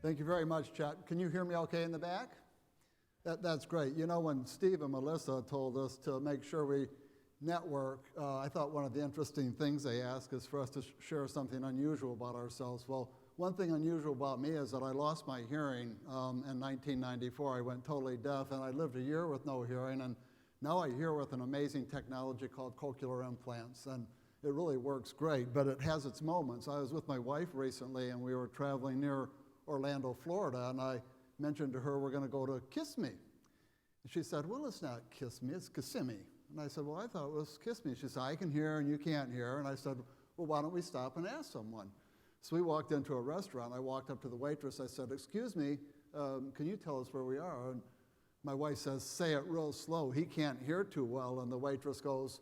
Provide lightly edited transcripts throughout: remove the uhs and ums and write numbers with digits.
Thank you very much, Chet. Can you hear me okay in the back? That's great. You know, when Steve and Melissa told us to make sure we network, I thought one of the interesting things they ask is for us to share something unusual about ourselves. Well, one thing unusual about me is that I lost my hearing in 1994. I went totally deaf, and I lived a year with no hearing, and now I hear with an amazing technology called cochlear implants, and it really works great, but it has its moments. I was with my wife recently, and we were traveling near Orlando, Florida, and I mentioned to her we're going to go to Kissimmee. And she said, well, it's not Kissimmee, it's Kissimmee. And I said, well, I thought it was Kissimmee. She said, I can hear and you can't hear. And I said, well, why don't we stop and ask someone? So we walked into a restaurant. I walked up to the waitress. I said, excuse me, can you tell us where we are? And my wife says, say it real slow. He can't hear too well. And the waitress goes,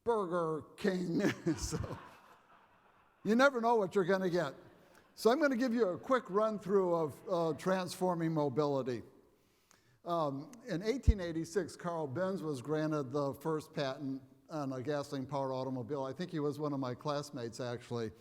Burger King. So you never know what you're going to get. So I'm going to give you a quick run-through of transforming mobility. In 1886, Carl Benz was granted the first patent on a gasoline-powered automobile. I think he was one of my classmates, actually.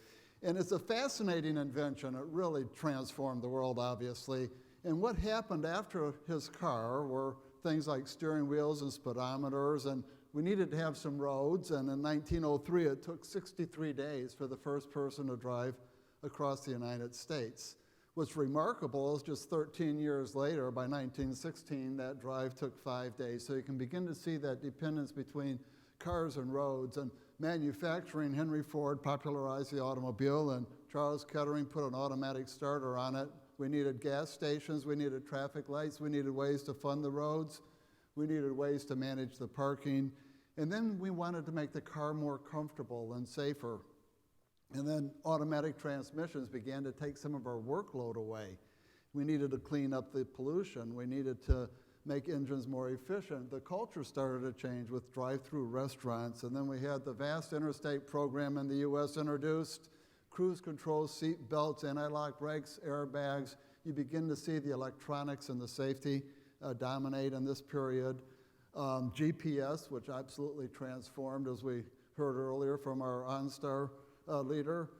And it's a fascinating invention. It really transformed the world, obviously. And what happened after his car were things like steering wheels and speedometers, and we needed to have some roads. And in 1903, it took 63 days for the first person to drive across the United States. What's remarkable is just 13 years later, by 1916, that drive took 5 days. So you can begin to see that dependence between cars and roads. And manufacturing, Henry Ford popularized the automobile, and Charles Kettering put an automatic starter on it. We needed gas stations, we needed traffic lights, we needed ways to fund the roads, we needed ways to manage the parking. And then we wanted to make the car more comfortable and safer. And then automatic transmissions began to take some of our workload away. We needed to clean up the pollution. We needed to make engines more efficient. The culture started to change with drive-through restaurants. And then we had the vast interstate program in the U.S. introduced, cruise control, seat belts, anti-lock brakes, airbags. You begin to see the electronics and the safety dominate in this period. GPS, which absolutely transformed, as we heard earlier from our OnStar leader,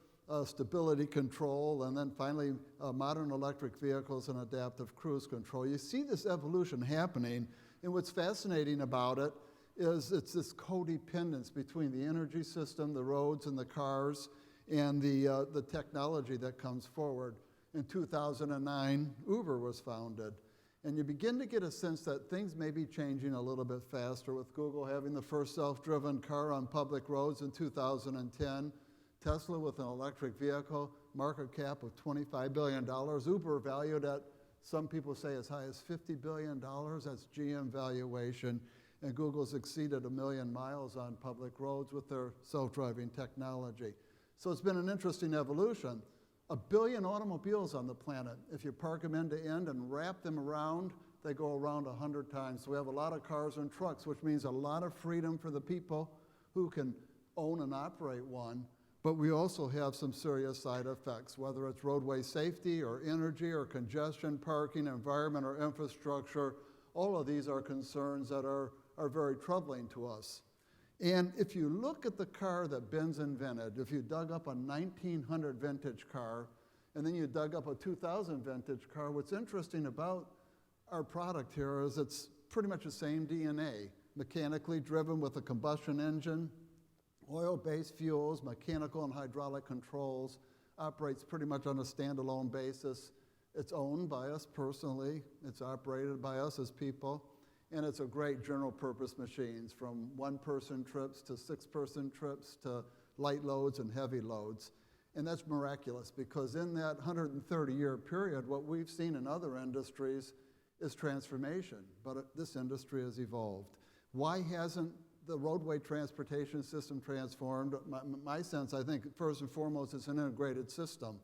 stability control, and then finally modern electric vehicles and adaptive cruise control. You see this evolution happening, and what's fascinating about it is it's this codependence between the energy system, the roads and the cars, and the technology that comes forward. In 2009, Uber was founded. And you begin to get a sense that things may be changing a little bit faster, with Google having the first self-driven car on public roads in 2010, Tesla with an electric vehicle, market cap of $25 billion. Uber valued at, some people say, as high as $50 billion. That's GM valuation. And Google's exceeded 1 million miles on public roads with their self-driving technology. So it's been an interesting evolution. 1 billion automobiles on the planet. If you park them end to end and wrap them around, they go around 100 times. So we have a lot of cars and trucks, which means a lot of freedom for the people who can own and operate one. But we also have some serious side effects, whether it's roadway safety or energy or congestion, parking, environment, or infrastructure. All of these are concerns that are very troubling to us. And if you look at the car that Benz invented, if you dug up a 1900 vintage car, and then you dug up a 2000 vintage car, what's interesting about our product here is it's pretty much the same DNA, mechanically driven with a combustion engine, oil-based fuels, mechanical and hydraulic controls, operates pretty much on a standalone basis. It's owned by us personally. It's operated by us as people. And it's a great general purpose machines, from one-person trips to six-person trips to light loads and heavy loads. And that's miraculous, because in that 130-year period, what we've seen in other industries is transformation. But this industry has evolved. Why hasn't the roadway transportation system transformed? My sense, I think, first and foremost, it's an integrated system.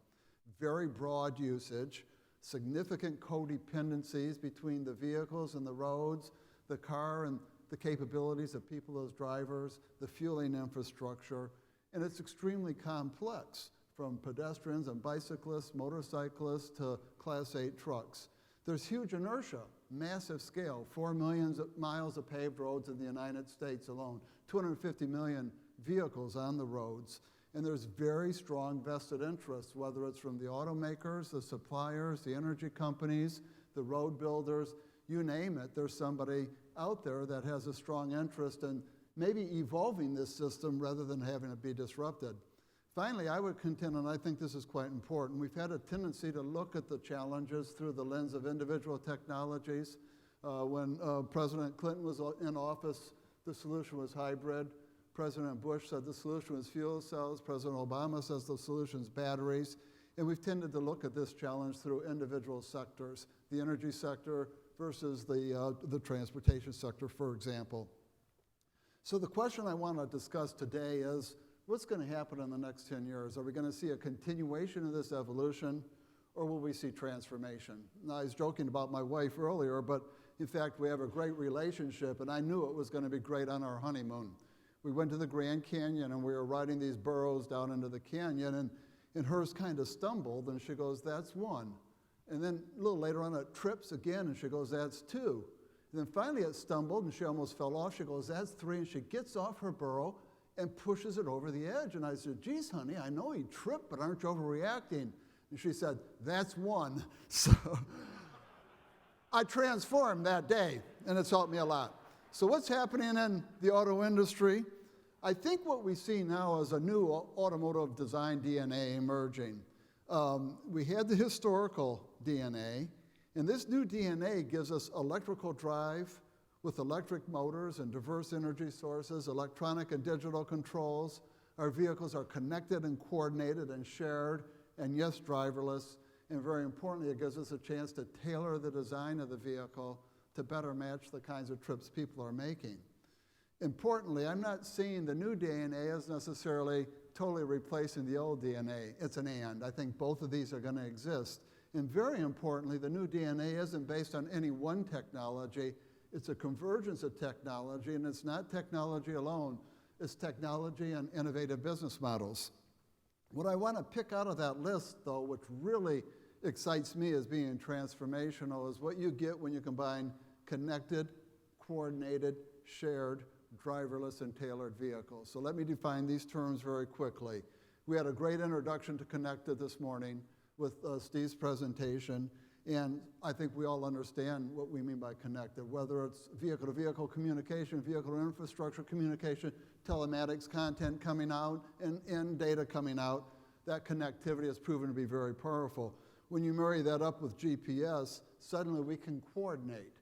Very broad usage, significant codependencies between the vehicles and the roads, the car and the capabilities of people as drivers, the fueling infrastructure, and it's extremely complex, from pedestrians and bicyclists, motorcyclists, to Class 8 trucks. There's huge inertia, massive scale, 4 million miles of paved roads in the United States alone, 250 million vehicles on the roads. And there's very strong vested interests, whether it's from the automakers, the suppliers, the energy companies, the road builders, you name it. There's somebody out there that has a strong interest in maybe evolving this system rather than having it be disrupted. Finally, I would contend, and I think this is quite important, we've had a tendency to look at the challenges through the lens of individual technologies. When President Clinton was in office, the solution was hybrid. President Bush said the solution was fuel cells. President Obama says the solution is batteries. And we've tended to look at this challenge through individual sectors, the energy sector versus the transportation sector, for example. So the question I want to discuss today is, what's going to happen in the next 10 years? Are we going to see a continuation of this evolution, or will we see transformation? Now, I was joking about my wife earlier, but in fact, we have a great relationship, and I knew it was going to be great on our honeymoon. We went to the Grand Canyon, and we were riding these burros down into the canyon, and hers kind of stumbled, and she goes, "That's one." And then a little later on, it trips again, and she goes, "That's two." And then finally it stumbled, and she almost fell off. She goes, "That's three," and she gets off her burro and pushes it over the edge. And I said, "Geez, honey, I know he tripped, but aren't you overreacting?" And she said, "That's one." So I transformed that day, and it's helped me a lot. So what's happening in the auto industry? I think what we see now is a new automotive design DNA emerging. We had the historical DNA, and this new DNA gives us electrical drive with electric motors and diverse energy sources, electronic and digital controls. Our vehicles are connected and coordinated and shared, and yes, driverless. And very importantly, it gives us a chance to tailor the design of the vehicle to better match the kinds of trips people are making. Importantly, I'm not seeing the new DNA as necessarily totally replacing the old DNA. It's an and. I think both of these are going to exist. And very importantly, the new DNA isn't based on any one technology. It's a convergence of technology, and it's not technology alone. It's technology and innovative business models. What I want to pick out of that list, though, which really excites me as being transformational, is what you get when you combine connected, coordinated, shared, driverless, and tailored vehicles. So let me define these terms very quickly. We had a great introduction to connected this morning with Steve's presentation, and I think we all understand what we mean by connected, whether it's vehicle-to-vehicle communication, vehicle-to-infrastructure communication, telematics content coming out, and data coming out. That connectivity has proven to be very powerful. When you marry that up with GPS, suddenly we can coordinate.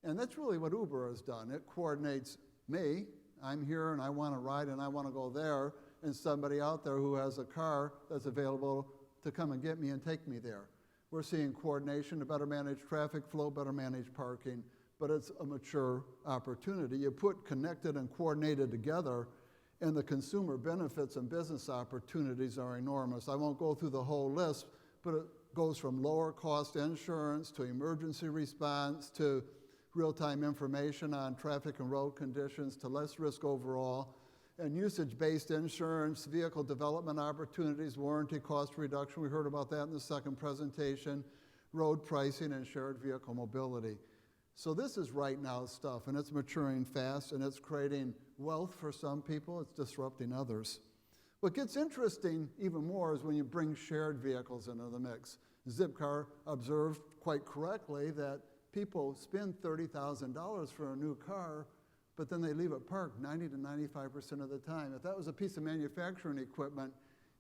And that's really what Uber has done. It coordinates me. I'm here and I want to ride and I want to go there, and somebody out there who has a car that's available to come and get me and take me there. We're seeing coordination to better manage traffic flow, better manage parking, but it's a mature opportunity. You put connected and coordinated together, and the consumer benefits and business opportunities are enormous. I won't go through the whole list, but it goes from lower cost insurance to emergency response to real-time information on traffic and road conditions to less risk overall, and usage-based insurance, vehicle development opportunities, warranty cost reduction. We heard about that in the second presentation, road pricing, and shared vehicle mobility. So this is right now stuff, and it's maturing fast, and it's creating wealth for some people. It's disrupting others. What gets interesting even more is when you bring shared vehicles into the mix. Zipcar observed quite correctly that people spend $30,000 for a new car, but then they leave it parked 90 to 95% of the time. If that was a piece of manufacturing equipment,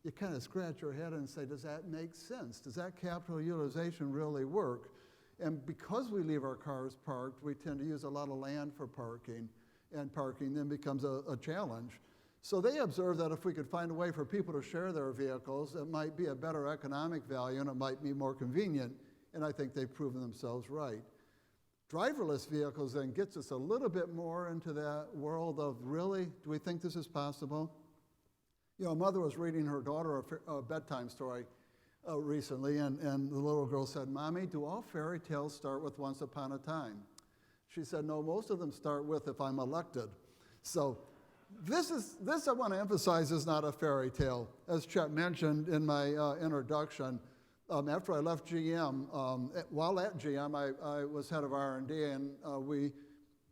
you kind of scratch your head and say, does that make sense? Does that capital utilization really work? And because we leave our cars parked, we tend to use a lot of land for parking, and parking then becomes a challenge. So they observed that if we could find a way for people to share their vehicles, it might be a better economic value and it might be more convenient, and I think they've proven themselves right. Driverless vehicles then gets us a little bit more into that world of really, do we think this is possible? You know, a mother was reading her daughter a bedtime story recently, and the little girl said, "Mommy, do all fairy tales start with once upon a time?" She said, "No, most of them start with if I'm elected." So this I want to emphasize is not a fairy tale. As Chet mentioned in my introduction, after I left GM, while at GM, I was head of R&D, and we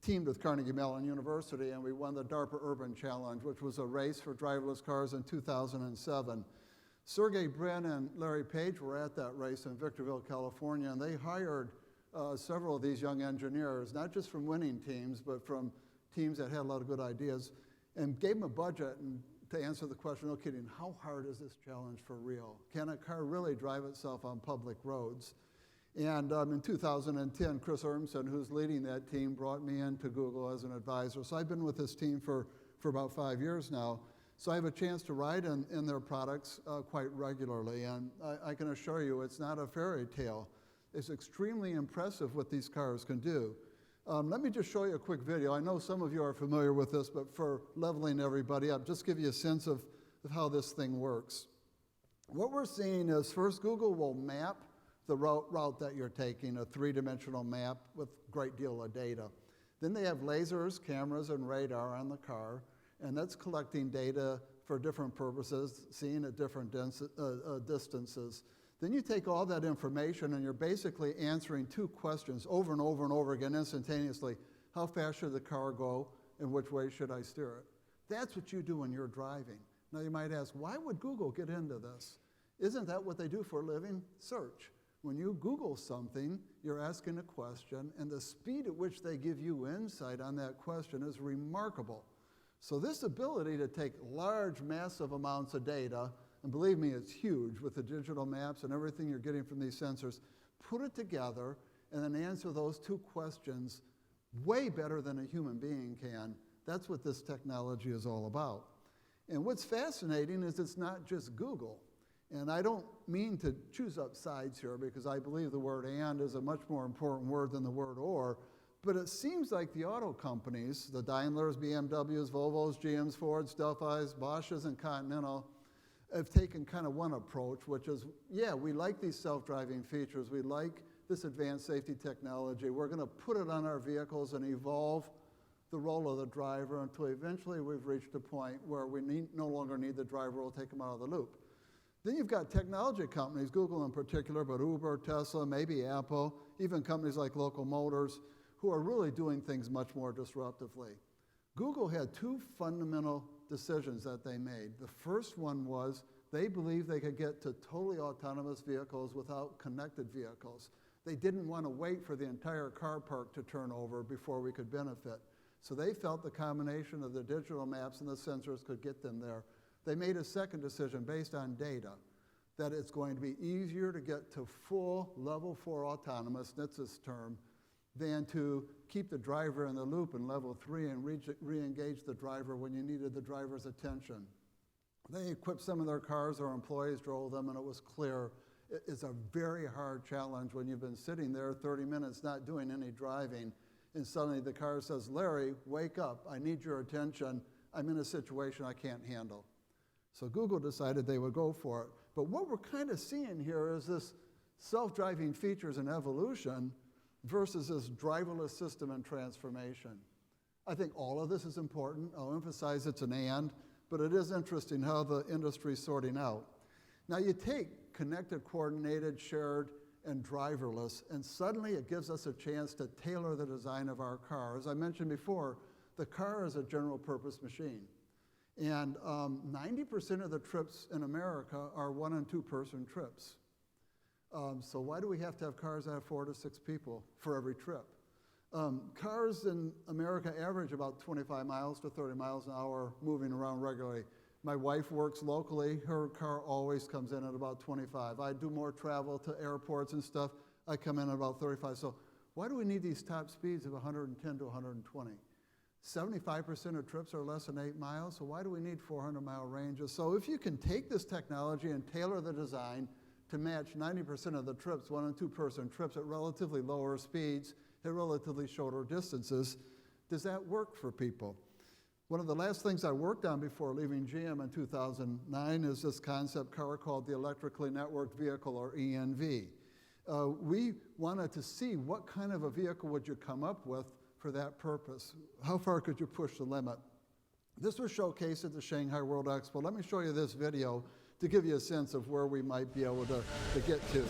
teamed with Carnegie Mellon University, and we won the DARPA Urban Challenge, which was a race for driverless cars in 2007. Sergey Brin and Larry Page were at that race in Victorville, California, and they hired several of these young engineers, not just from winning teams, but from teams that had a lot of good ideas, and gave them a budget to answer the question, no kidding, how hard is this challenge for real? Can a car really drive itself on public roads? And in 2010, Chris Urmson, who's leading that team, brought me into Google as an advisor. So I've been with this team for about 5 years now. So I have a chance to ride in their products quite regularly. And I can assure you it's not a fairy tale. It's extremely impressive what these cars can do. Let me just show you a quick video. I know some of you are familiar with this, but for leveling everybody up, just give you a sense of how this thing works. What we're seeing is first Google will map the route that you're taking, a three-dimensional map with a great deal of data. Then they have lasers, cameras, and radar on the car, and that's collecting data for different purposes, seeing at different distances. Then you take all that information and you're basically answering two questions over and over and over again instantaneously. How fast should the car go and which way should I steer it? That's what you do when you're driving. Now you might ask, why would Google get into this? Isn't that what they do for a living? Search. When you Google something, you're asking a question, and the speed at which they give you insight on that question is remarkable. So this ability to take large, massive amounts of data, and believe me, it's huge with the digital maps and everything you're getting from these sensors, put it together and then answer those two questions way better than a human being can. That's what this technology is all about. And what's fascinating is it's not just Google. And I don't mean to choose up sides here because I believe the word and is a much more important word than the word or, but it seems like the auto companies, the Daimlers, BMWs, Volvos, GMs, Fords, Delphis, Bosches, and Continental, have taken kind of one approach, which is, yeah, we like these self-driving features. We like this advanced safety technology. We're going to put it on our vehicles and evolve the role of the driver until eventually we've reached a point where we no longer need the driver. We'll take them out of the loop. Then you've got technology companies, Google in particular, but Uber, Tesla, maybe Apple, even companies like Local Motors, who are really doing things much more disruptively. Google had two fundamental decisions that they made. The first one was they believed they could get to totally autonomous vehicles without connected vehicles. They didn't want to wait for the entire car park to turn over before we could benefit. So they felt the combination of the digital maps and the sensors could get them there. They made a second decision based on data, that it's going to be easier to get to full level 4 autonomous, that's this term, than to keep the driver in the loop in level 3 and re-engage the driver when you needed the driver's attention. They equipped some of their cars, or employees drove them, and it was clear it's a very hard challenge when you've been sitting there 30 minutes not doing any driving, and suddenly the car says, Larry, wake up, I need your attention, I'm in a situation I can't handle. So Google decided they would go for it. But what we're kind of seeing here is this self-driving features and evolution versus this driverless system and transformation. I think all of this is important. I'll emphasize it's an and, but it is interesting how the industry's sorting out. Now you take connected, coordinated, shared, and driverless, and suddenly it gives us a chance to tailor the design of our car. As I mentioned before, the car is a general purpose machine. And 90% of the trips in America are 1- and 2-person trips. So why do we have to have cars that have 4 to 6 people for every trip? Cars in America average about 25 miles to 30 miles an hour moving around regularly. My wife works locally. Her car always comes in at about 25. I do more travel to airports and stuff. I come in at about 35. So why do we need these top speeds of 110 to 120? 75% of trips are less than 8 miles, so why do we need 400-mile ranges? So if you can take this technology and tailor the design to match 90% of the trips, 1- and 2-person trips at relatively lower speeds, at relatively shorter distances, does that work for people? One of the last things I worked on before leaving GM in 2009 is this concept car called the Electrically Networked Vehicle, or ENV. We wanted to see what kind of a vehicle would you come up with for that purpose. How far could you push the limit? This was showcased at the Shanghai World Expo. Let me show you this video to give you a sense of where we might be able to get to.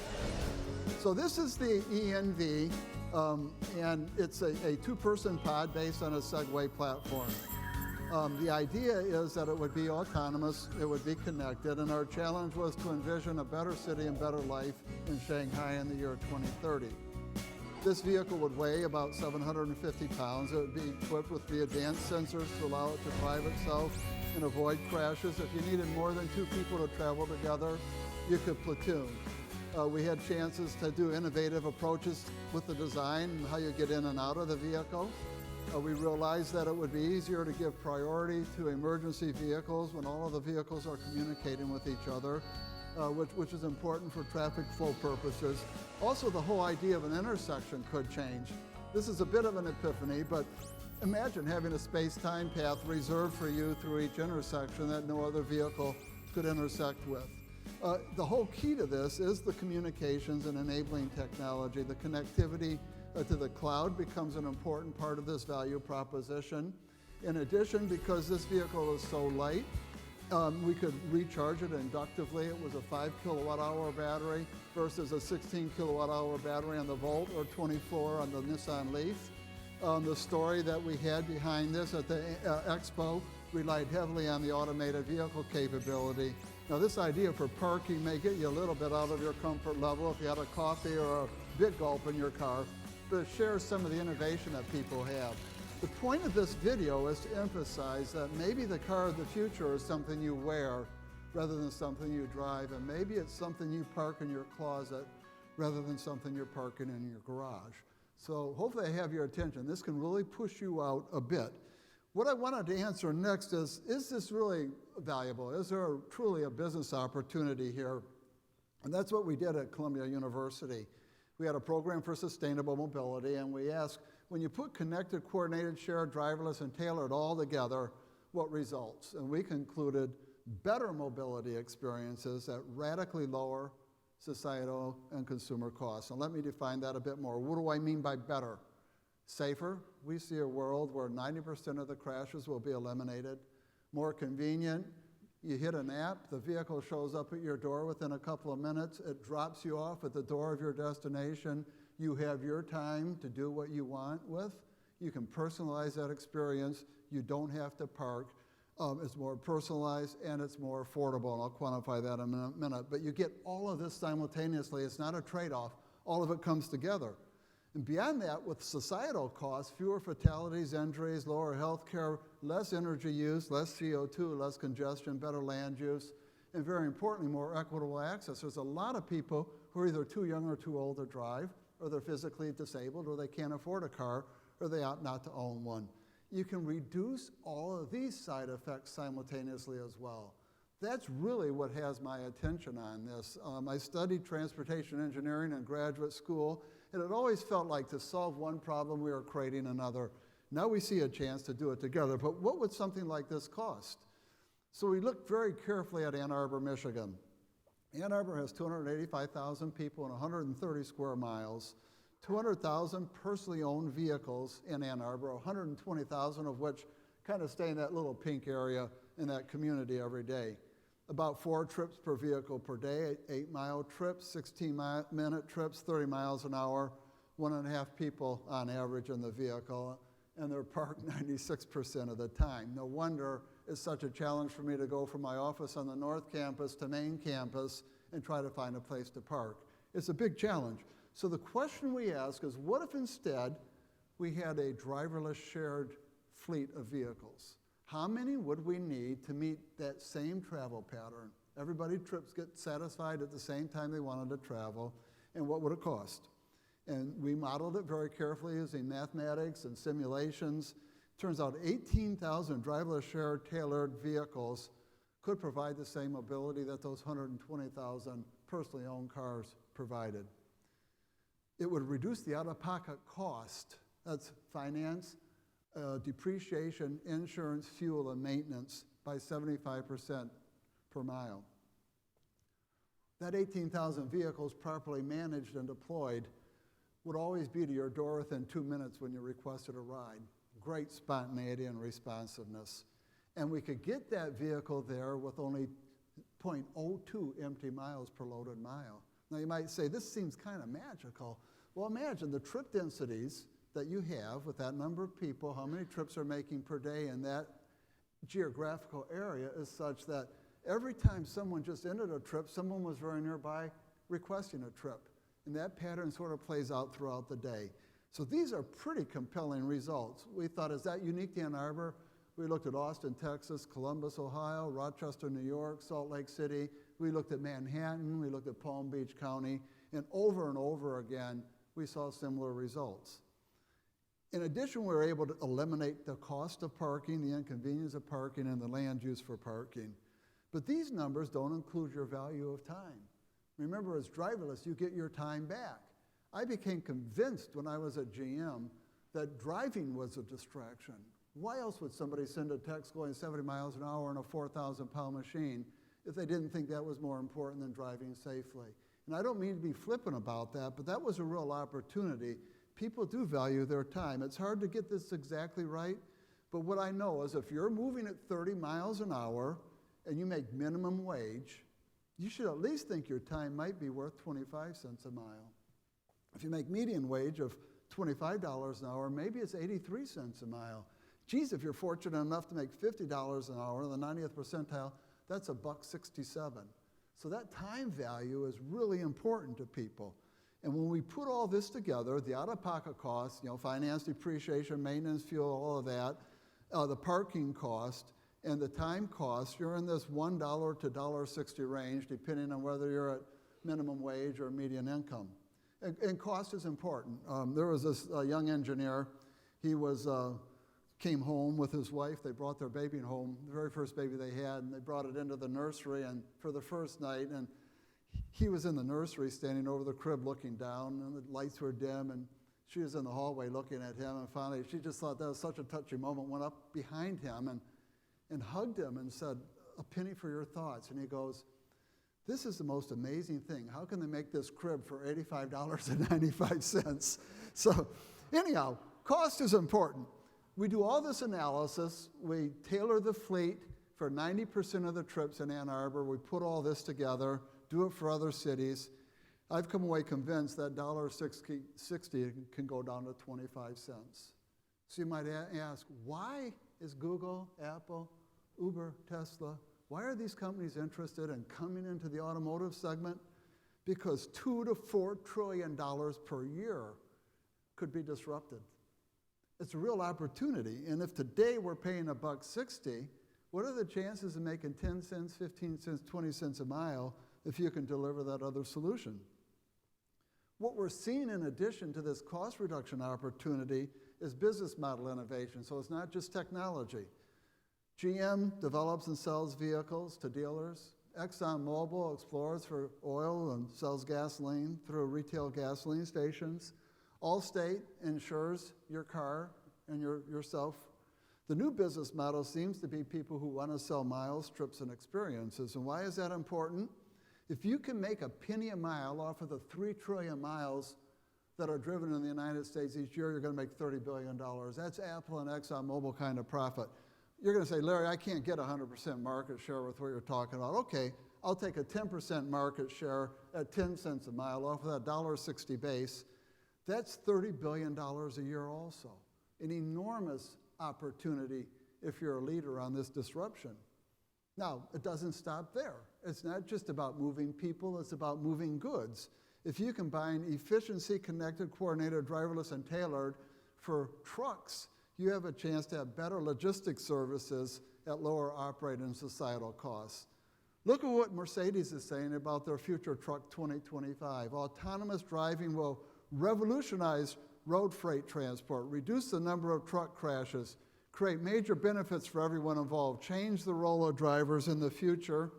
So this is the ENV. And it's a two-person pod based on a Segway platform. The idea is that it would be autonomous, it would be connected, and our challenge was to envision a better city and better life in Shanghai in the year 2030. This vehicle would weigh about 750 pounds. It would be equipped with the advanced sensors to allow it to drive itself and avoid crashes. If you needed more than two people to travel together, you could platoon. We had chances to do innovative approaches with the design and how you get in and out of the vehicle. We realized that it would be easier to give priority to emergency vehicles when all of the vehicles are communicating with each other, which is important for traffic flow purposes. Also, the whole idea of an intersection could change. This is a bit of an epiphany, but imagine having a space-time path reserved for you through each intersection that no other vehicle could intersect with. The whole key to this is the communications and enabling technology. The connectivity to the cloud becomes an important part of this value proposition. In addition, because this vehicle is so light, we could recharge it inductively. It was a 5 kilowatt hour battery versus a 16 kilowatt hour battery on the Volt or 24 on the Nissan Leaf. The story that we had behind this at the Expo relied heavily on the automated vehicle capability. Now, this idea for parking may get you a little bit out of your comfort level if you had a coffee or a big gulp in your car, but it shares some of the innovation that people have. The point of this video is to emphasize that maybe the car of the future is something you wear rather than something you drive, and maybe it's something you park in your closet rather than something you're parking in your garage. So hopefully I have your attention. This can really push you out a bit. What I wanted to answer next is this really valuable? Is there truly a business opportunity here? And that's what we did at Columbia University. We had a program for sustainable mobility, and we asked, when you put connected, coordinated, shared, driverless, and tailored all together, what results? And we concluded better mobility experiences at radically lower societal and consumer costs. And let me define that a bit more. What do I mean by better? Safer. We see a world where 90% of the crashes will be eliminated. More convenient. You hit an app, the vehicle shows up at your door within a couple of minutes. It drops you off at the door of your destination. You have your time to do what you want with. You can personalize that experience. You don't have to park. It's more personalized and it's more affordable, and I'll quantify that in a minute. But you get all of this simultaneously. It's not a trade-off. All of it comes together. And beyond that, with societal costs, fewer fatalities, injuries, lower health care, less energy use, less CO2, less congestion, better land use, and very importantly, more equitable access. There's a lot of people who are either too young or too old to drive, or they're physically disabled, or they can't afford a car, or they opt not to own one. You can reduce all of these side effects simultaneously as well. That's really what has my attention on this. I studied transportation engineering in graduate school, and it always felt like to solve one problem, we were creating another. Now we see a chance to do it together, but what would something like this cost? So we looked very carefully at Ann Arbor, Michigan. Ann Arbor has 285,000 people and 130 square miles, 200,000 personally owned vehicles in Ann Arbor, 120,000 of which kind of stay in that little pink area in that community every day. About 4 trips per vehicle per day, 8-mile trips, 16-minute trips, 30 miles an hour, 1.5 people on average in the vehicle, and they're parked 96% of the time. No wonder it's such a challenge for me to go from my office on the North Campus to main campus and try to find a place to park. It's a big challenge. So the question we ask is, what if instead we had a driverless shared fleet of vehicles? How many would we need to meet that same travel pattern? Everybody trips get satisfied at the same time they wanted to travel, and what would it cost? And we modeled it very carefully using mathematics and simulations. Turns out 18,000 driverless shared tailored vehicles could provide the same mobility that those 120,000 personally owned cars provided. It would reduce the out-of-pocket cost. That's finance, depreciation, insurance, fuel, and maintenance by 75% per mile. That 18,000 vehicles properly managed and deployed would always be to your door within 2 minutes when you requested a ride. Great spontaneity and responsiveness. And we could get that vehicle there with only 0.02 empty miles per loaded mile. Now you might say, this seems kind of magical, Well, imagine the trip densities that you have with that number of people, how many trips are making per day in that geographical area is such that every time someone just ended a trip, someone was very nearby requesting a trip. And that pattern sort of plays out throughout the day. So these are pretty compelling results. We thought, is that unique to Ann Arbor? We looked at Austin, Texas, Columbus, Ohio, Rochester, New York, Salt Lake City. We looked at Manhattan. We looked at Palm Beach County. And over again, we saw similar results. In addition, we were able to eliminate the cost of parking, the inconvenience of parking, and the land use for parking. But these numbers don't include your value of time. Remember, as driverless, you get your time back. I became convinced when I was at GM that driving was a distraction. Why else would somebody send a text going 70 miles an hour in a 4,000-pound machine if they didn't think that was more important than driving safely? And I don't mean to be flippant about that, but that was a real opportunity. People do value their time. It's hard to get this exactly right, but what I know is if you're moving at 30 miles an hour and you make minimum wage, you should at least think your time might be worth 25 cents a mile. If you make median wage of $25 an hour, maybe it's 83 cents a mile. Geez, if you're fortunate enough to make $50 an hour in the 90th percentile, that's $1.67. So that time value is really important to people. And when we put all this together, the out-of-pocket costs, finance, depreciation, maintenance, fuel, all of that, the parking cost, and the time cost, you're in this $1 to $1.60 range, depending on whether you're at minimum wage or median income. And cost is important. There was this young engineer. He came home with his wife. They brought their baby home, the very first baby they had, and they brought it into the nursery and for the first night. And he was in the nursery standing over the crib looking down, and the lights were dim, and she was in the hallway looking at him. And finally, she just thought that was such a touching moment, went up behind him and hugged him and said, "A penny for your thoughts." And he goes, "This is the most amazing thing. How can they make this crib for $85.95? So anyhow, cost is important. We do all this analysis. We tailor the fleet for 90% of the trips in Ann Arbor. We put all this together, do it for other cities. I've come away convinced that $1.60 can go down to 25 cents. So you might ask, why is Google, Apple, Uber, Tesla, why are these companies interested in coming into the automotive segment? Because $2 to $4 trillion per year could be disrupted. It's a real opportunity, and if today we're paying $1.60, what are the chances of making 10 cents, 15 cents, 20 cents a mile if you can deliver that other solution? What we're seeing in addition to this cost reduction opportunity is business model innovation, so it's not just technology. GM develops and sells vehicles to dealers. ExxonMobil explores for oil and sells gasoline through retail gasoline stations. Allstate insures your car and yourself. The new business model seems to be people who want to sell miles, trips, and experiences. And why is that important? If you can make a penny a mile off of the 3 trillion miles that are driven in the United States each year, you're going to make $30 billion. That's Apple and ExxonMobil kind of profit. You're going to say, "Larry, I can't get 100% market share with what you're talking about." Okay, I'll take a 10% market share at 10 cents a mile off of that $1.60 base. That's $30 billion a year also. An enormous opportunity if you're a leader on this disruption. Now, it doesn't stop there. It's not just about moving people, it's about moving goods. If you combine efficiency, connected, coordinated, driverless, and tailored for trucks, you have a chance to have better logistics services at lower operating and societal costs. Look at what Mercedes is saying about their future truck 2025. Autonomous driving will revolutionize road freight transport, reduce the number of truck crashes, create major benefits for everyone involved, change the role of drivers in the future,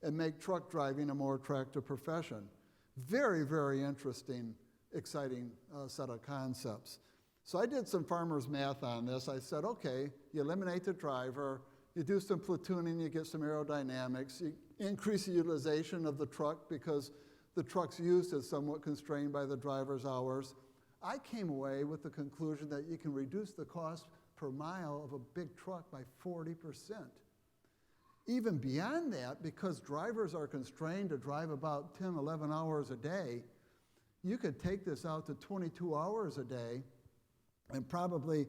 and make truck driving a more attractive profession. Very, very interesting, exciting set of concepts. So I did some farmer's math on this. I said, okay, you eliminate the driver, you do some platooning, you get some aerodynamics, you increase the utilization of the truck because the truck's used is somewhat constrained by the driver's hours. I came away with the conclusion that you can reduce the cost per mile of a big truck by 40%. Even beyond that, because drivers are constrained to drive about 10, 11 hours a day, You could take this out to 22 hours a day and probably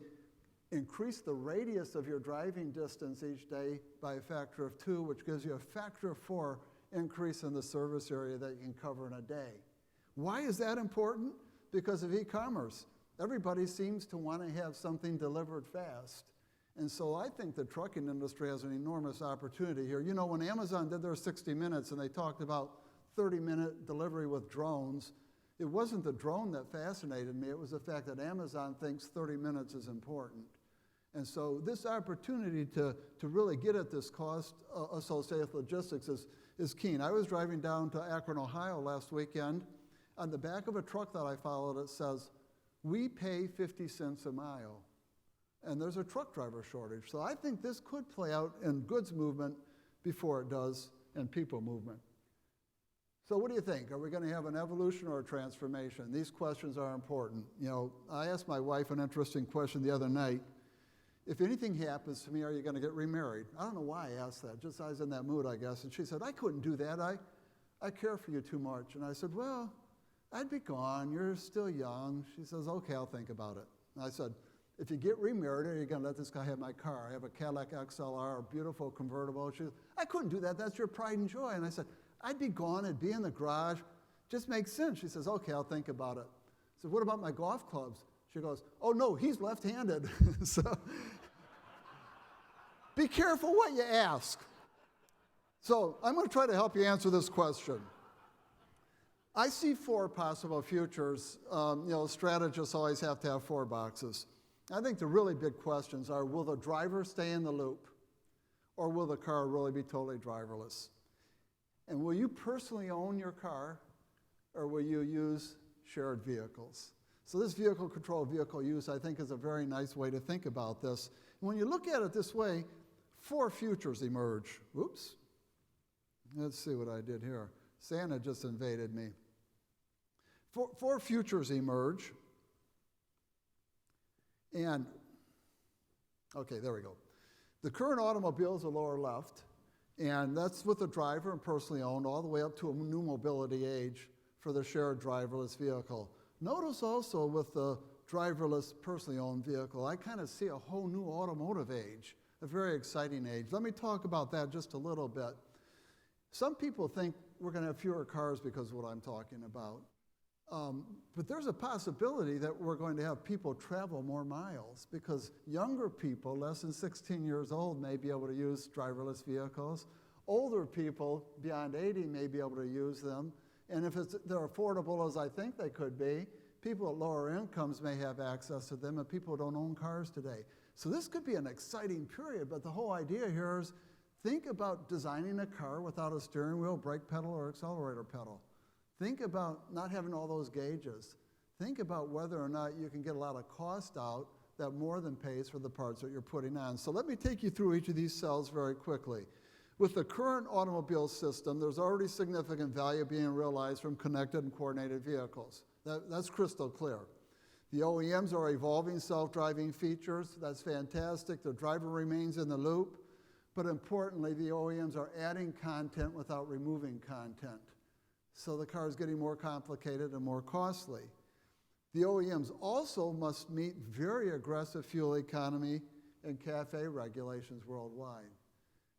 increase the radius of your driving distance each day by a factor of 2, which gives you a factor of 4 increase in the service area that you can cover in a day. Why is that important? Because of e-commerce. Everybody seems to want to have something delivered fast. And so I think the trucking industry has an enormous opportunity here. You know, when Amazon did their 60 Minutes and they talked about 30-minute delivery with drones, it wasn't the drone that fascinated me. It was the fact that Amazon thinks 30 minutes is important. And so this opportunity to really get at this cost associated with logistics is keen. I was driving down to Akron, Ohio last weekend. On the back of a truck that I followed, it says, "We pay 50 cents a mile." And there's a truck driver shortage. So I think this could play out in goods movement before it does in people movement. So what do you think? Are we going to have an evolution or a transformation? These questions are important. You know, I asked my wife an interesting question the other night. If anything happens to me, are you going to get remarried? I don't know why I asked that. Just I was in that mood, I guess. And she said, "I couldn't do that. I care for you too much." And I said, "Well, I'd be gone. You're still young." She says, "Okay, I'll think about it." And I said, "If you get remarried, are you going to let this guy have my car? I have a Cadillac XLR, a beautiful convertible." She said, "I couldn't do that. That's your pride and joy." And I said, "I'd be gone. It'd be in the garage. Just makes sense." She says, "Okay, I'll think about it." I said, "What about my golf clubs?" She goes, "Oh, no, he's left-handed." So be careful what you ask. So I'm going to try to help you answer this question. I see 4 possible futures. Strategists always have to have 4 boxes. I think the really big questions are, will the driver stay in the loop? Or will the car really be totally driverless? And will you personally own your car? Or will you use shared vehicles? So this vehicle control, vehicle use, I think is a very nice way to think about this. And when you look at it this way, 4 futures emerge. Oops. Let's see what I did here. Santa just invaded me. 4 futures emerge. And, okay, there we go. The current automobile is the lower left, and that's with the driver and personally owned, all the way up to a new mobility age for the shared driverless vehicle. Notice also with the driverless personally owned vehicle, I kind of see a whole new automotive age, a very exciting age. Let me talk about that just a little bit. Some people think we're going to have fewer cars because of what I'm talking about. But there's a possibility that we're going to have people travel more miles because younger people, less than 16 years old, may be able to use driverless vehicles. Older people, beyond 80, may be able to use them. And if they're affordable as I think they could be, people at lower incomes may have access to them, and people don't own cars today. So this could be an exciting period, but the whole idea here is think about designing a car without a steering wheel, brake pedal, or accelerator pedal. Think about not having all those gauges. Think about whether or not you can get a lot of cost out that more than pays for the parts that you're putting on. So let me take you through each of these cells very quickly. With the current automobile system, there's already significant value being realized from connected and coordinated vehicles. That's crystal clear. The OEMs are evolving self-driving features. That's fantastic. The driver remains in the loop. But importantly, the OEMs are adding content without removing content. So the car is getting more complicated and more costly. The OEMs also must meet very aggressive fuel economy and CAFE regulations worldwide.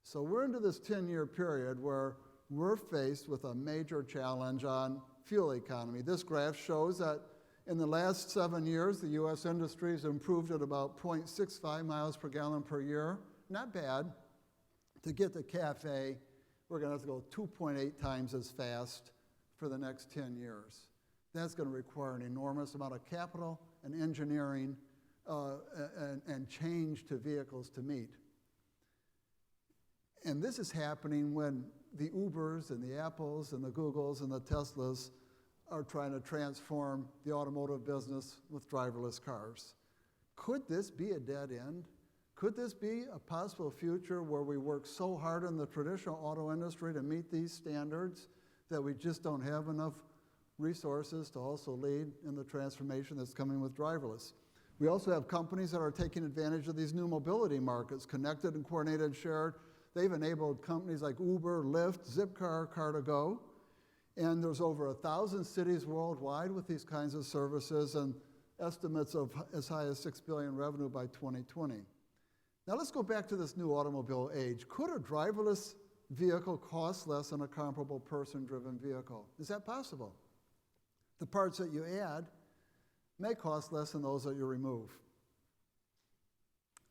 So we're into this 10-year period where we're faced with a major challenge on fuel economy. This graph shows that in the last 7 years, the U.S. industry has improved at about 0.65 miles per gallon per year. Not bad. To get to CAFE, we're going to have to go 2.8 times as fast for the next 10 years. That's going to require an enormous amount of capital and engineering and change to vehicles to meet. And this is happening when the Ubers and the Apples and the Googles and the Teslas are trying to transform the automotive business with driverless cars. Could this be a dead end? Could this be a possible future where we work so hard in the traditional auto industry to meet these standards that we just don't have enough resources to also lead in the transformation that's coming with driverless? We also have companies that are taking advantage of these new mobility markets, connected and coordinated, shared. They've enabled companies like Uber, Lyft, Zipcar, Car2Go. And there's over 1,000 cities worldwide with these kinds of services and estimates of as high as $6 billion revenue by 2020. Now let's go back to this new automobile age. Could a driverless vehicle cost less than a comparable person-driven vehicle? Is that possible? The parts that you add may cost less than those that you remove.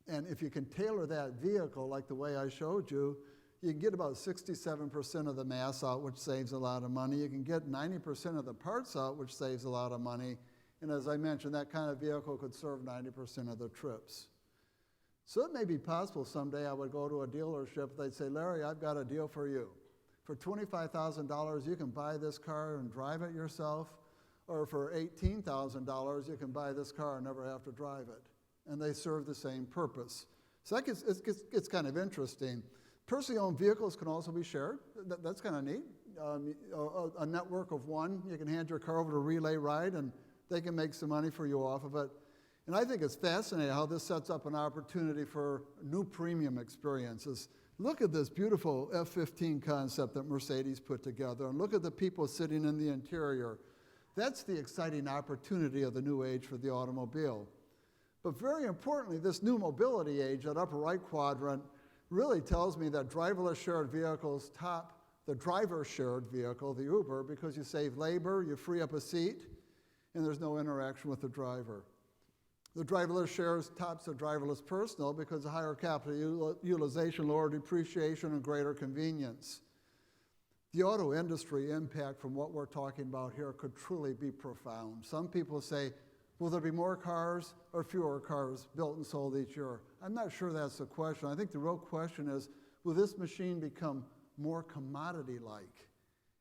And if you can tailor that vehicle like the way I showed you, you can get about 67% of the mass out, which saves a lot of money. You can get 90% of the parts out, which saves a lot of money. And as I mentioned, that kind of vehicle could serve 90% of the trips. So it may be possible someday I would go to a dealership, they'd say, Larry, I've got a deal for you. For $25,000, you can buy this car and drive it yourself, or for $18,000, you can buy this car and never have to drive it. And they serve the same purpose. So that gets kind of interesting. Personally owned vehicles can also be shared. That's kind of neat. A network of one, you can hand your car over to Relay Ride and they can make some money for you off of it. And I think it's fascinating how this sets up an opportunity for new premium experiences. Look at this beautiful F-15 concept that Mercedes put together, and look at the people sitting in the interior. That's the exciting opportunity of the new age for the automobile. But very importantly, this new mobility age, that upper right quadrant, really tells me that driverless shared vehicles top the driver shared vehicle, the Uber, because you save labor, you free up a seat, and there's no interaction with the driver. The driverless shares tops the driverless personal because of higher capital utilization, lower depreciation, and greater convenience. The auto industry impact from what we're talking about here could truly be profound. Some people say, will there be more cars or fewer cars built and sold each year? I'm not sure that's the question. I think the real question is, will this machine become more commodity-like?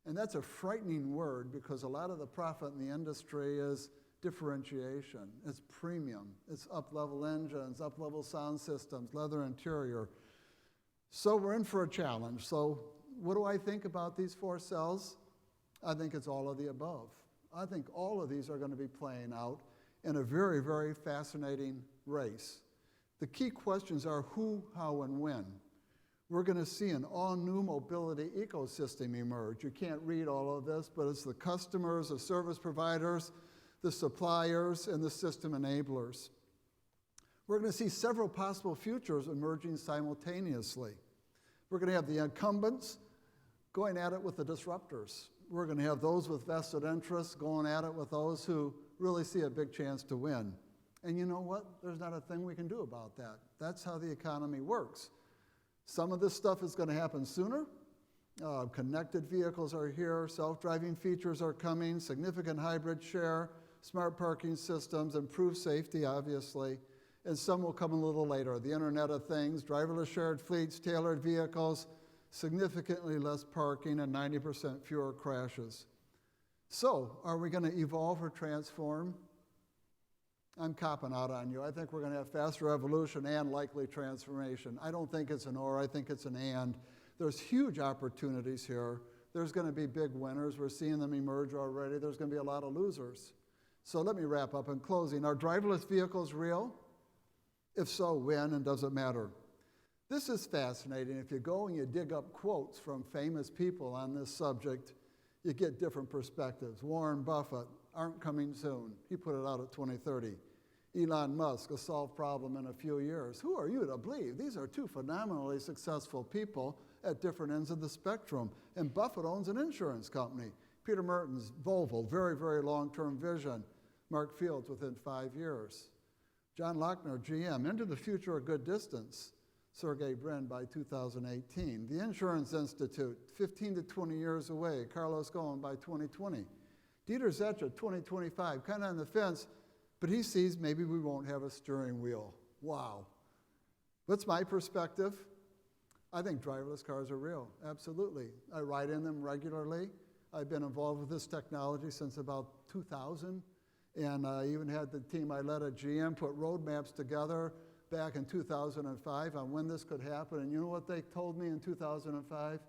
And that's a frightening word because a lot of the profit in the industry is differentiation. It's premium. It's up-level engines, up-level sound systems, leather interior. So we're in for a challenge. So what do I think about these four cells? I think it's all of the above. I think all of these are going to be playing out in a very, very fascinating race. The key questions are who, how, and when. We're going to see an all-new mobility ecosystem emerge. You can't read all of this, but it's the customers, the service providers, the suppliers, and the system enablers. We're going to see several possible futures emerging simultaneously. We're going to have the incumbents going at it with the disruptors. We're going to have those with vested interests going at it with those who really see a big chance to win. And you know what? There's not a thing we can do about that. That's how the economy works. Some of this stuff is going to happen sooner. Connected vehicles are here. Self-driving features are coming. Significant hybrid share. Smart parking systems. Improved safety, obviously. And some will come a little later. The Internet of Things, driverless shared fleets, tailored vehicles, significantly less parking, and 90% fewer crashes. So, are we going to evolve or transform? I'm copping out on you. I think we're going to have faster evolution and likely transformation. I don't think it's an or, I think it's an and. There's huge opportunities here. There's going to be big winners. We're seeing them emerge already. There's going to be a lot of losers. So let me wrap up in closing. Are driverless vehicles real? If so, when, and does it matter? This is fascinating. If you go and you dig up quotes from famous people on this subject, you get different perspectives. Warren Buffett, aren't coming soon. He put it out at 2030. Elon Musk, a solved problem in a few years. Who are you to believe? These are two phenomenally successful people at different ends of the spectrum. And Buffett owns an insurance company. Peter Mertens, Volvo, very, very long-term vision. Mark Fields within 5 years. John Lochner, GM, into the future a good distance. Sergey Brin by 2018. The Insurance Institute, 15 to 20 years away. Carlos Ghosn by 2020. Dieter Zetsche, 2025, kind of on the fence, but he sees maybe we won't have a steering wheel. Wow. What's my perspective? I think driverless cars are real, absolutely. I ride in them regularly. I've been involved with this technology since about 2000, and I even had the team I led at GM put roadmaps together back in 2005 on when this could happen, and you know what they told me in 2005?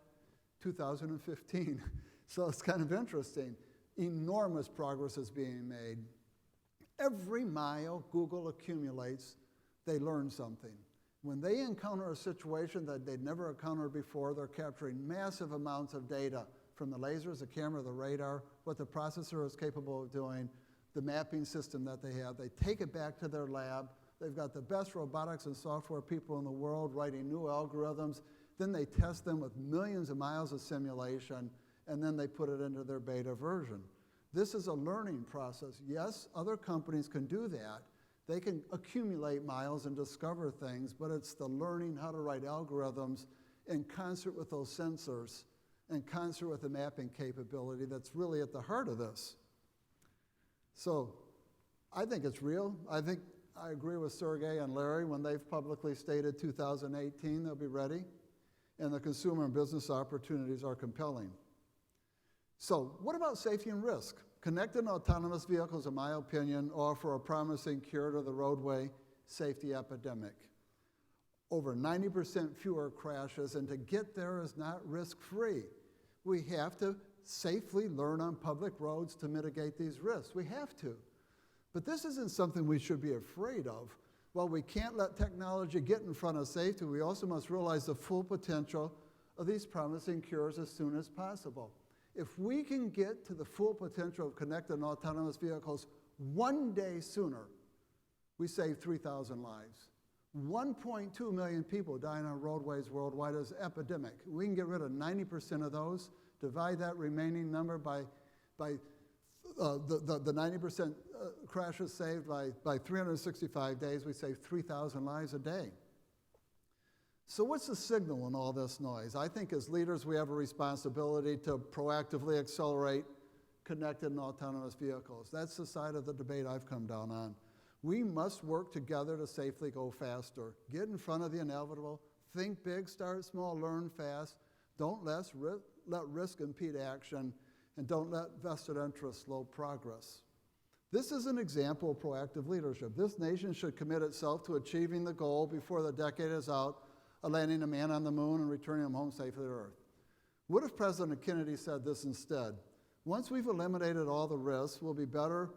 2015. So it's kind of interesting. Enormous progress is being made. Every mile Google accumulates, they learn something. When they encounter a situation that they'd never encountered before, they're capturing massive amounts of data from the lasers, the camera, the radar, what the processor is capable of doing, the mapping system that they have. They take it back to their lab. They've got the best robotics and software people in the world writing new algorithms. Then they test them with millions of miles of simulation, and then they put it into their beta version. This is a learning process. Yes, other companies can do that. They can accumulate miles and discover things, but it's the learning how to write algorithms in concert with those sensors, in concert with the mapping capability that's really at the heart of this. So I think it's real. I agree with Sergey and Larry when they've publicly stated 2018 they'll be ready, and the consumer and business opportunities are compelling. So what about safety and risk? Connected and autonomous vehicles, in my opinion, offer a promising cure to the roadway safety epidemic. Over 90% fewer crashes, and to get there is not risk-free. We have to safely learn on public roads to mitigate these risks. We have to. But this isn't something we should be afraid of. While we can't let technology get in front of safety, we also must realize the full potential of these promising cures as soon as possible. If we can get to the full potential of connected and autonomous vehicles one day sooner, we save 3,000 lives. 1.2 million people dying on roadways worldwide is epidemic. We can get rid of 90% of those, divide that remaining number by the 90% crashes saved by 365 days, we save 3,000 lives a day. So what's the signal in all this noise? I think as leaders we have a responsibility to proactively accelerate connected and autonomous vehicles. That's the side of the debate I've come down on. We must work together to safely go faster. Get in front of the inevitable, think big, start small, learn fast. Don't let risk impede action, and don't let vested interests slow progress. This is an example of proactive leadership. This nation should commit itself to achieving the goal before the decade is out of landing a man on the moon and returning him home safely to Earth. What if President Kennedy said this instead? Once we've eliminated all the risks, we'll be better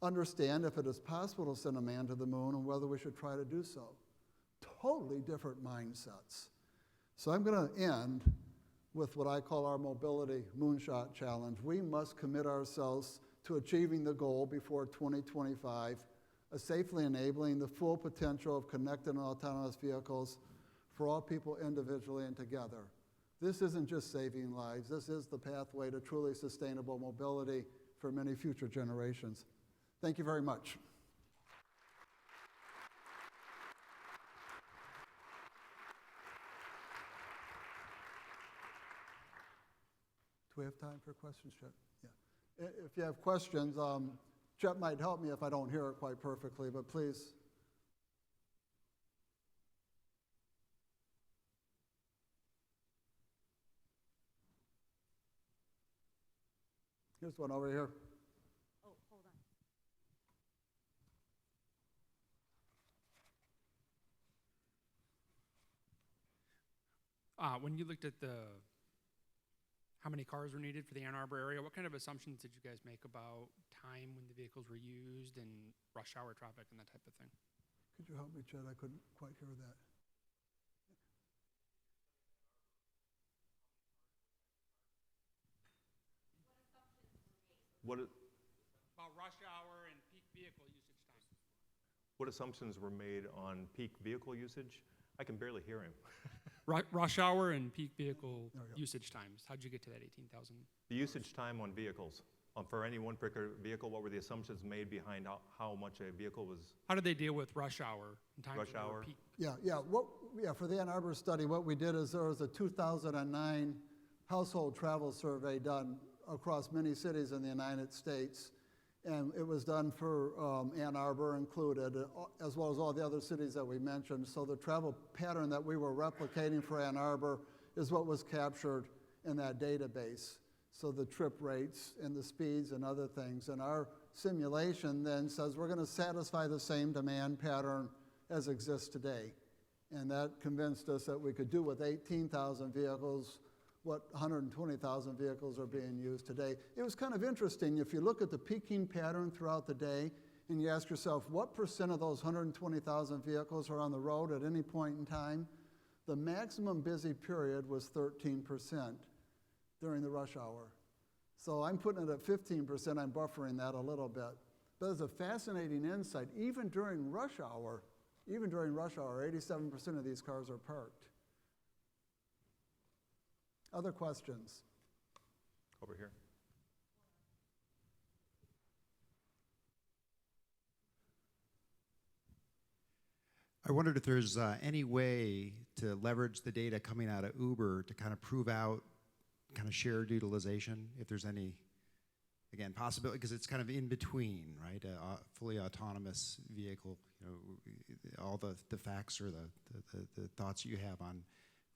understand if it is possible to send a man to the moon and whether we should try to do so. Totally different mindsets. So I'm going to end with what I call our mobility moonshot challenge. We must commit ourselves to achieving the goal before 2025 of safely enabling the full potential of connected and autonomous vehicles for all people individually and together. This isn't just saving lives. This is the pathway to truly sustainable mobility for many future generations. Thank you very much. Do we have time for questions, Chet? Yeah. If you have questions, Chet might help me if I don't hear it quite perfectly, but please. Here's one over here. Oh, hold on. When you looked at how many cars were needed for the Ann Arbor area, what kind of assumptions did you guys make about time when the vehicles were used and rush hour traffic and that type of thing? Could you help me, Chet? I couldn't quite hear that. About rush hour and peak vehicle usage times. What assumptions were made on peak vehicle usage? I can barely hear him. Rush hour and peak vehicle usage times. How'd you get to that 18,000? The usage time on vehicles. For any one particular vehicle, what were the assumptions made behind how much a vehicle was? How did they deal with rush hour and times Rush hour? peak? For the Ann Arbor study, what we did is there was a 2009 household travel survey done across many cities in the United States, and it was done for Ann Arbor included, as well as all the other cities that we mentioned. So the travel pattern that we were replicating for Ann Arbor is what was captured in that database. So the trip rates and the speeds and other things. And our simulation then says we're going to satisfy the same demand pattern as exists today. And that convinced us that we could do with 18,000 vehicles what 120,000 vehicles are being used today. It was kind of interesting. If you look at the peaking pattern throughout the day and you ask yourself, what percent of those 120,000 vehicles are on the road at any point in time? The maximum busy period was 13%. during the rush hour. So I'm putting it at 15%, I'm buffering that a little bit. But it's a fascinating insight. Even during rush hour, 87% of these cars are parked. Other questions? Over here. I wondered if there's any way to leverage the data coming out of Uber to kind of prove out kind of shared utilization, if there's any, again, possibility, because it's kind of in between, right? A fully autonomous vehicle, all the facts or the thoughts you have on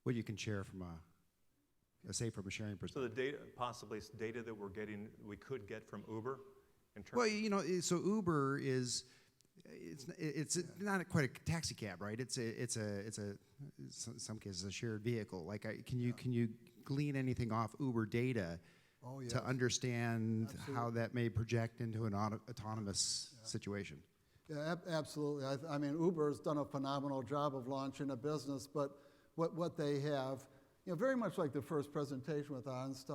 what you can share from say from a sharing So perspective. the data, possibly data that we could get from Uber in terms. Well, so Uber is, it's not quite a taxi cab, right? It's in some cases a shared vehicle. Like, can you glean anything off Uber data to understand how that may project into an autonomous situation? Yeah, absolutely. I mean, Uber's done a phenomenal job of launching a business, but what they have, very much like the first presentation with OnStar,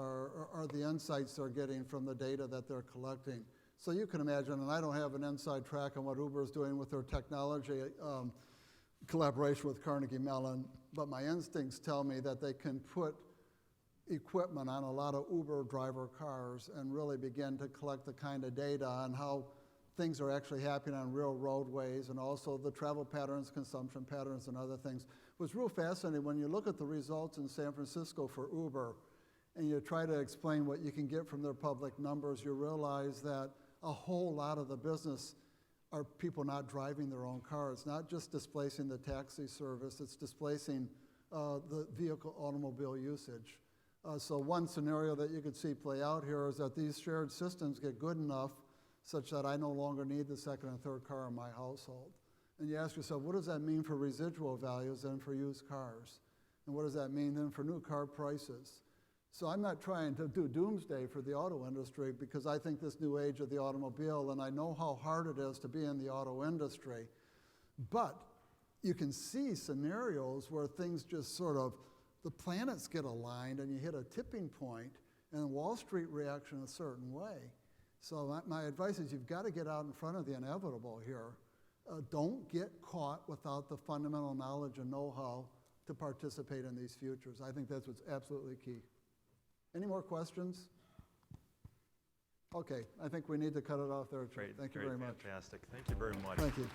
are the insights they're getting from the data that they're collecting. So you can imagine, and I don't have an inside track on what Uber is doing with their technology collaboration with Carnegie Mellon, but my instincts tell me that they can put equipment on a lot of Uber driver cars and really begin to collect the kind of data on how things are actually happening on real roadways, and also the travel patterns, consumption patterns, and other things. It was real fascinating when you look at the results in San Francisco for Uber and you try to explain what you can get from their public numbers, you realize that a whole lot of the business are people not driving their own cars, not just displacing the taxi service, it's displacing the vehicle automobile usage. So one scenario that you could see play out here is that these shared systems get good enough such that I no longer need the second and third car in my household. And you ask yourself, what does that mean for residual values and for used cars? And what does that mean then for new car prices? So I'm not trying to do doomsday for the auto industry, because I think this new age of the automobile, and I know how hard it is to be in the auto industry, but you can see scenarios where things just sort of, the planets get aligned and you hit a tipping point and Wall Street reacts in a certain way. So my advice is you've got to get out in front of the inevitable here. Don't get caught without the fundamental knowledge and know-how to participate in these futures. I think that's what's absolutely key. Any more questions? Okay, I think we need to cut it off there. Great, Thank you very much. Fantastic. Thank you very much. Thank you.